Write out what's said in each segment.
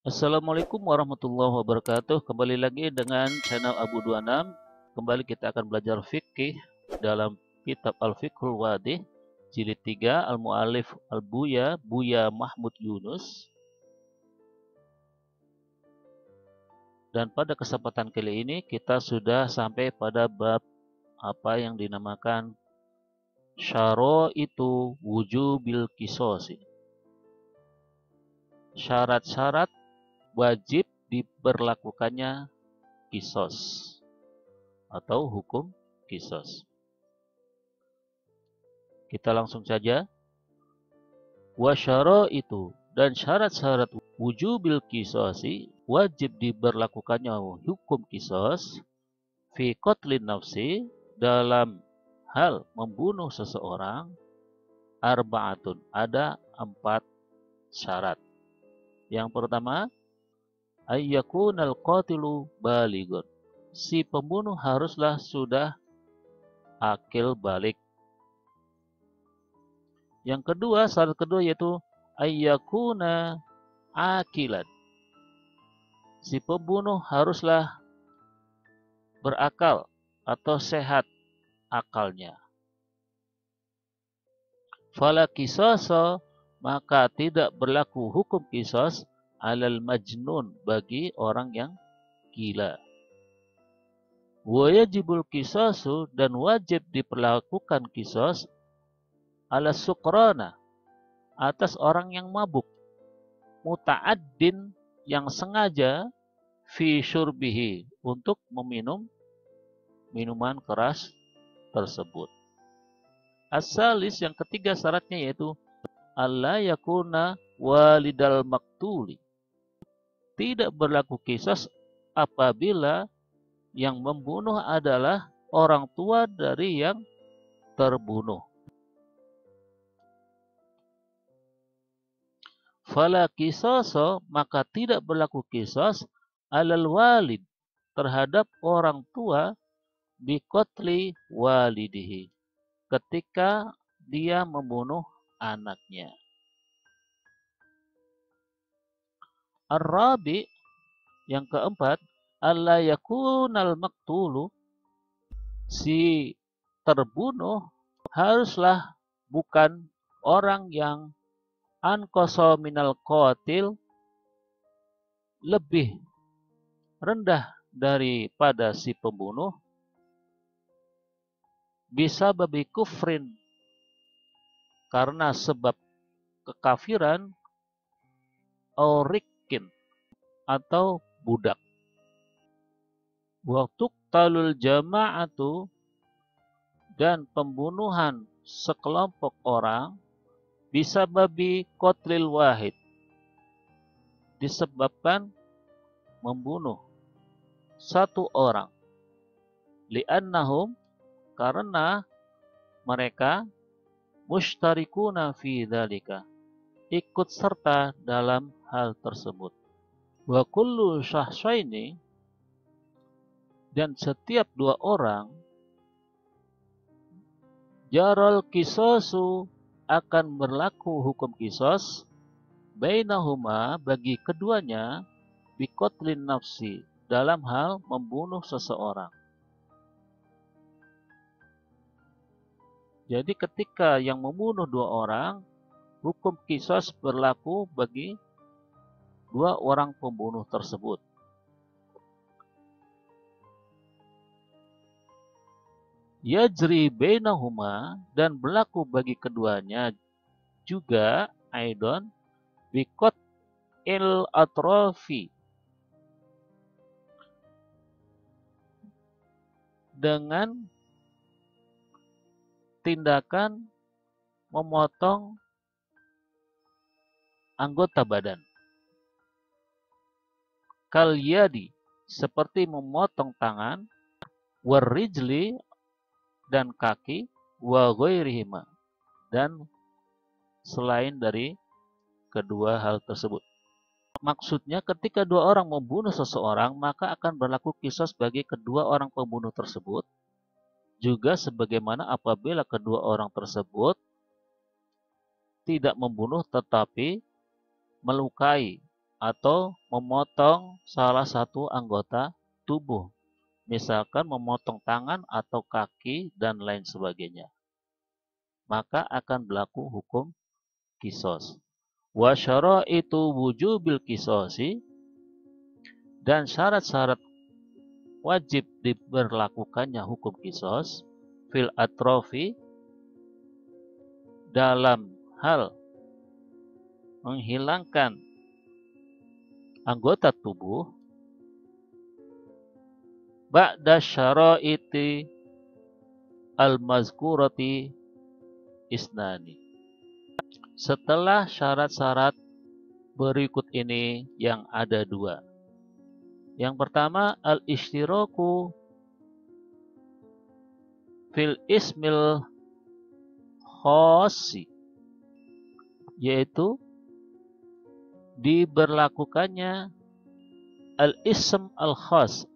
Assalamualaikum warahmatullahi wabarakatuh. Kembali lagi dengan channel Abu 26. Kembali kita akan belajar fikih dalam kitab Al-Fiqhul Wadih jilid 3 Al-Mu'alif Buya Mahmud Yunus. Dan pada kesempatan kali ini kita sudah sampai pada bab apa yang dinamakan syaraitu wujubil qisasi. Syarat-syarat wajib diberlakukannya qisas atau hukum qisas. Kita langsung saja. Wa syaraitu, dan syarat-syarat wujubil qisasi, wajib diberlakukannya hukum qisas fi qatlin nafsi, dalam hal membunuh seseorang, arba'atun, ada 4 syarat. Yang pertama, ayyakunal qatilu balighun, si pembunuh haruslah sudah akil balik. Yang kedua, syarat kedua yaitu ayyakuna akilan, si pembunuh haruslah berakal atau sehat akalnya. Fala qisasa, maka tidak berlaku hukum qisas alal majnun, bagi orang yang gila. Wa yajibul qisasu, dan wajib diperlakukan qisas ala sukrana, atas orang yang mabuk, muta'addin, yang sengaja, fi syurbihi, untuk meminum minuman keras tersebut. As-salis, yang ketiga syaratnya yaitu alla yakuna walidal maktuli, tidak berlaku qisas apabila yang membunuh adalah orang tua dari yang terbunuh. Fala qisasa, maka tidak berlaku qisas alal walid, terhadap orang tua, bi qatli walidihi, ketika dia membunuh anaknya. Ar-rabi, yang keempat, alla yakunal maktulu, si terbunuh haruslah bukan orang yang anqasa minal qatil, lebih rendah daripada si pembunuh, bisa babi kufrin, karena sebab kekafiran, aurikin, atau budak. Waktu talul jama'atu, dan pembunuhan sekelompok orang, bisa babi qatlil wahid, disebabkan membunuh satu orang. Li'annahum, karena mereka mushtarikuna fi dzalika, ikut serta dalam hal tersebut. Wa kullu syahsaini, dan setiap dua orang, jarol qisasu, akan berlaku hukum qisas, bainahuma, bagi keduanya, biqatlin nafsi, dalam hal membunuh seseorang. Jadi ketika yang membunuh dua orang, hukum qisas berlaku bagi dua orang pembunuh tersebut. Yajri bainahuma, dan berlaku bagi keduanya juga, aidon, biqat il atrofi, dengan tindakan memotong anggota badan. Kal yadi, seperti memotong tangan, warijli, dan kaki, wa ghairihima, dan selain dari kedua hal tersebut. Maksudnya ketika dua orang membunuh seseorang, maka akan berlaku qisas bagi kedua orang pembunuh tersebut, juga sebagaimana apabila kedua orang tersebut tidak membunuh tetapi melukai atau memotong salah satu anggota tubuh, misalkan memotong tangan atau kaki dan lain sebagainya, maka akan berlaku hukum kisos. Wa syaraitu wujubil kisosi, dan syarat-syarat wajib diberlakukannya hukum kisos fil atrofi, dalam hal menghilangkan anggota tubuh, ba'da syaraiti al-mazkurati isnani, setelah syarat-syarat berikut ini yang ada dua. Yang pertama, al-ishtiraku fil ismil khasi, yaitu diberlakukannya al-ism al-khas,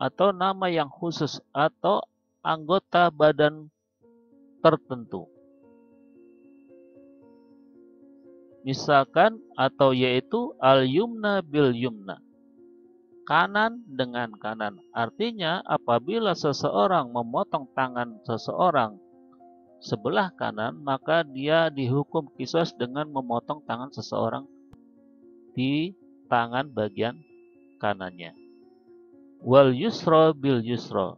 atau nama yang khusus atau anggota badan tertentu. Misalkan atau yaitu al-yumna bil yumna, kanan dengan kanan. Artinya apabila seseorang memotong tangan seseorang sebelah kanan, maka dia dihukum kisos dengan memotong tangan seseorang di tangan bagian kanannya. Wal yusra bil yusra,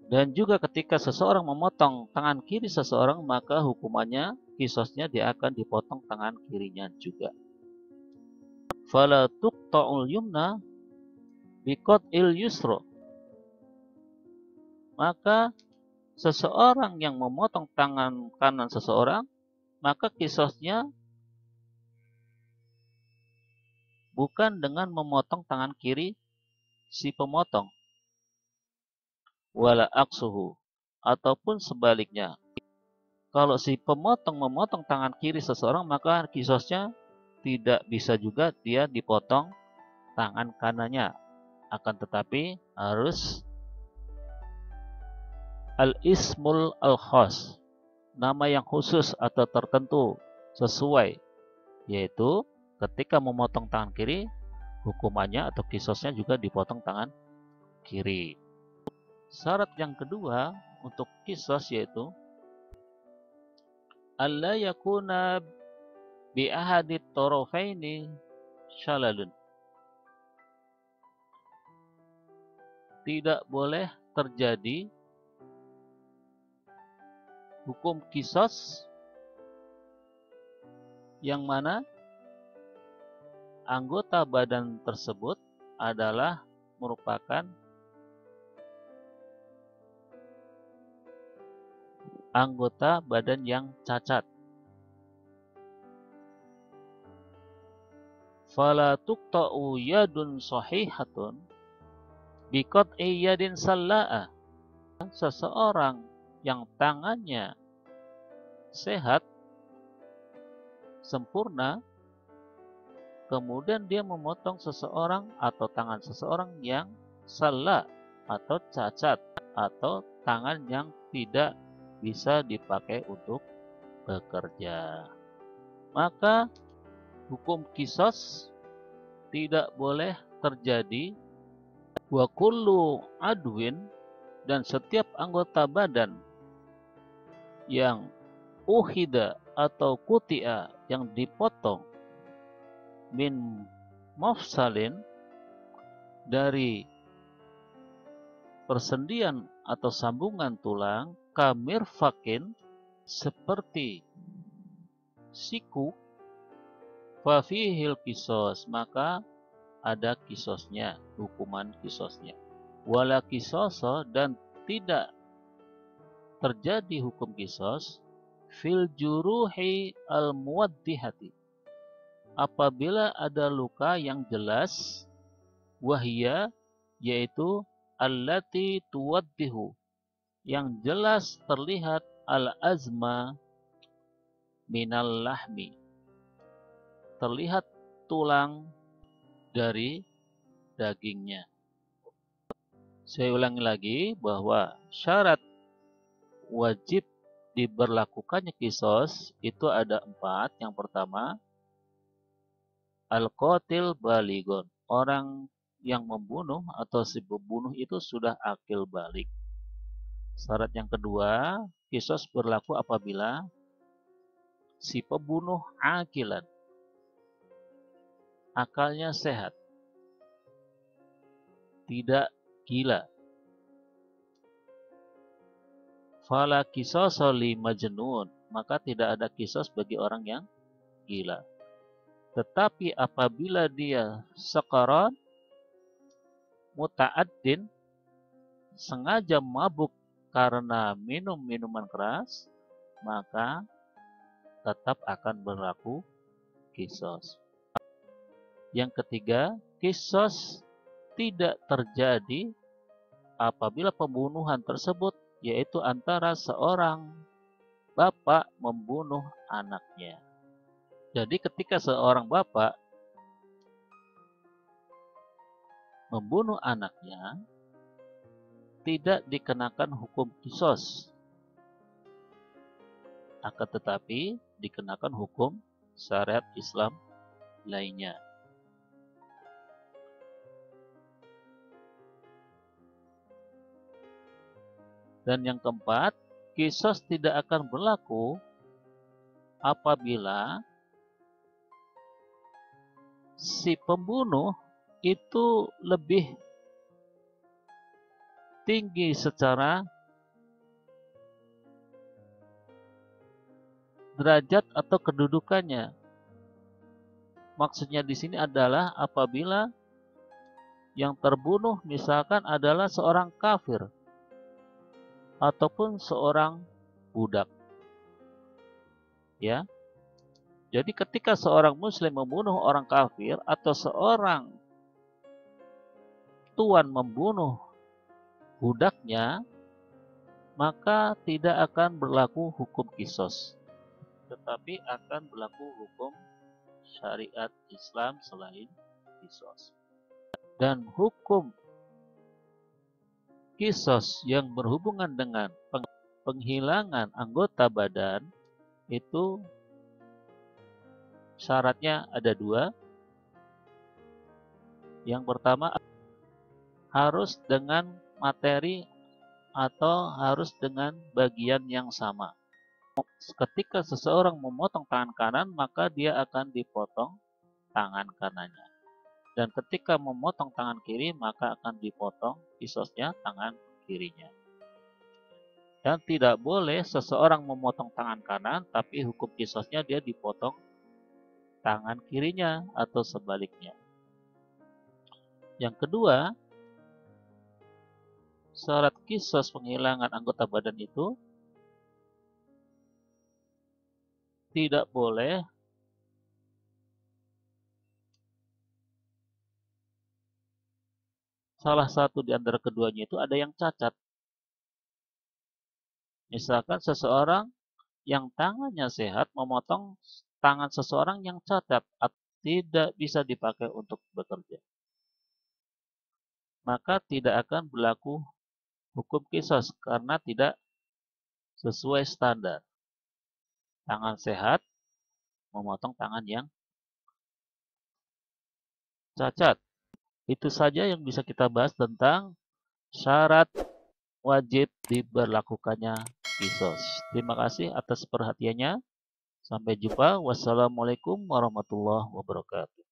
dan juga ketika seseorang memotong tangan kiri seseorang, maka hukumannya kisosnya dia akan dipotong tangan kirinya juga. Fala tuqta'ul yumna biqat'il yusra, maka seseorang yang memotong tangan kanan seseorang, maka kisosnya bukan dengan memotong tangan kiri si pemotong, wala aksuhu, ataupun sebaliknya. Kalau si pemotong memotong tangan kiri seseorang, maka kisosnya tidak bisa juga dia dipotong tangan kanannya, akan tetapi harus al-ismul al-khas, nama yang khusus atau tertentu sesuai, yaitu ketika memotong tangan kiri, hukumannya atau kisosnya juga dipotong tangan kiri. Syarat yang kedua untuk kisos yaitu alla yakuna bi ahadit tarafaini syalalun, tidak boleh terjadi hukum kisos yang mana anggota badan tersebut adalah merupakan anggota badan yang cacat. Fala tuqta'u yadun sahihatun biqat'i yadin salla'a, seseorang yang tangannya sehat, sempurna, kemudian dia memotong seseorang atau tangan seseorang yang salah atau cacat, atau tangan yang tidak bisa dipakai untuk bekerja, maka hukum kisos tidak boleh terjadi. Wa kullu adwin, dan setiap anggota badan yang uhida atau kutia, yang dipotong, min mafsalin, dari persendian atau sambungan tulang, kamirfakin, seperti siku, fafihil kisos, maka ada kisosnya, hukuman kisosnya. Wala kisoso, dan tidak terjadi hukum kisos fil juruhi al muwaddihati, apabila ada luka yang jelas, wahia, yaitu allati tuwaddihu, yang jelas terlihat al azma minal lahmi, terlihat tulang dari dagingnya. Saya ulangi lagi bahwa syarat wajib diberlakukannya kisos itu ada 4. Yang pertama, Al-qatil baligon. Orang yang membunuh atau si pembunuh itu sudah akil balik. Syarat yang kedua, kisos berlaku apabila si pembunuh akilan, akalnya sehat, tidak gila. Fala kisos li majnun, maka tidak ada kisos bagi orang yang gila. Tetapi apabila dia sakarat, muta'addin, sengaja mabuk karena minum minuman keras, maka tetap akan berlaku kisos. Yang ketiga, kisos tidak terjadi apabila pembunuhan tersebut yaitu antara seorang bapak membunuh anaknya. Jadi ketika seorang bapak membunuh anaknya, tidak dikenakan hukum kisos, akan tetapi dikenakan hukum syariat Islam lainnya. Dan yang keempat, kisos tidak akan berlaku apabila si pembunuh itu lebih tinggi secara derajat atau kedudukannya. Maksudnya di sini adalah apabila yang terbunuh misalkan adalah seorang kafir ataupun seorang budak. Ya. Jadi ketika seorang muslim membunuh orang kafir atau seorang tuan membunuh budaknya, maka tidak akan berlaku hukum kisos, tetapi akan berlaku hukum syariat Islam selain kisos. Dan hukum kisos yang berhubungan dengan penghilangan anggota badan itu syaratnya ada dua. Yang pertama, harus dengan materi atau harus dengan bagian yang sama. Ketika seseorang memotong tangan kanan, maka dia akan dipotong tangan kanannya. Dan ketika memotong tangan kiri, maka akan dipotong kisosnya tangan kirinya. Dan tidak boleh seseorang memotong tangan kanan, tapi hukum kisosnya dia dipotong tangan kirinya atau sebaliknya. Yang kedua, syarat kisos penghilangan anggota badan itu tidak boleh salah satu di antara keduanya itu ada yang cacat. Misalkan seseorang yang tangannya sehat memotong tangan seseorang yang cacat atau tidak bisa dipakai untuk bekerja, maka tidak akan berlaku hukum kisos karena tidak sesuai standar. Tangan sehat memotong tangan yang cacat. Itu saja yang bisa kita bahas tentang syarat wajib diberlakukannya kisos. Terima kasih atas perhatiannya. Sampai jumpa. Wassalamualaikum warahmatullahi wabarakatuh.